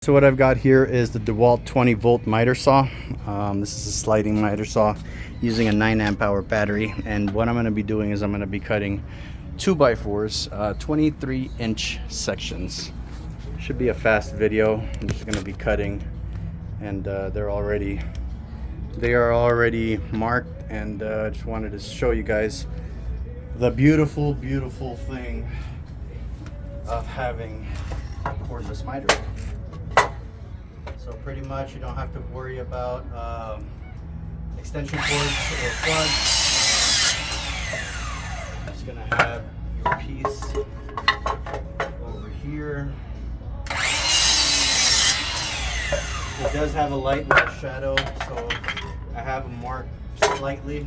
So what I've got here is the Dewalt 20 volt miter saw. This is a sliding miter saw using a 9 amp hour battery, and what I'm going to be doing is I'm going to be cutting 2x4s, 23-inch sections. Should be a fast video. I'm just going to be cutting, and they are already marked, and I just wanted to show you guys the beautiful thing of having a cordless miter. So pretty much you don't have to worry about extension cords or plugs. You're just gonna have your piece over here. It does have a light with a shadow, so I have them marked slightly,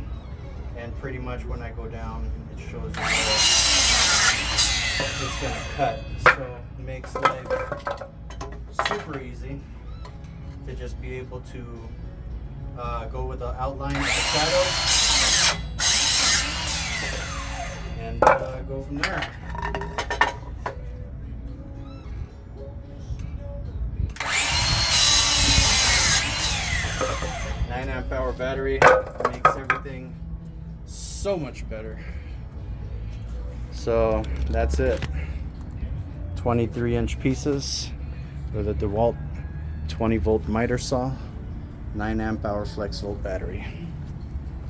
and pretty much when I go down it shows you where it's gonna cut. So it makes life super easy to just be able to go with the outline of the shadow and go from there. Nine amp hour battery makes everything so much better. So that's it. 23-inch pieces with a Dewalt 20 volt miter saw, 9 amp hour flex volt battery.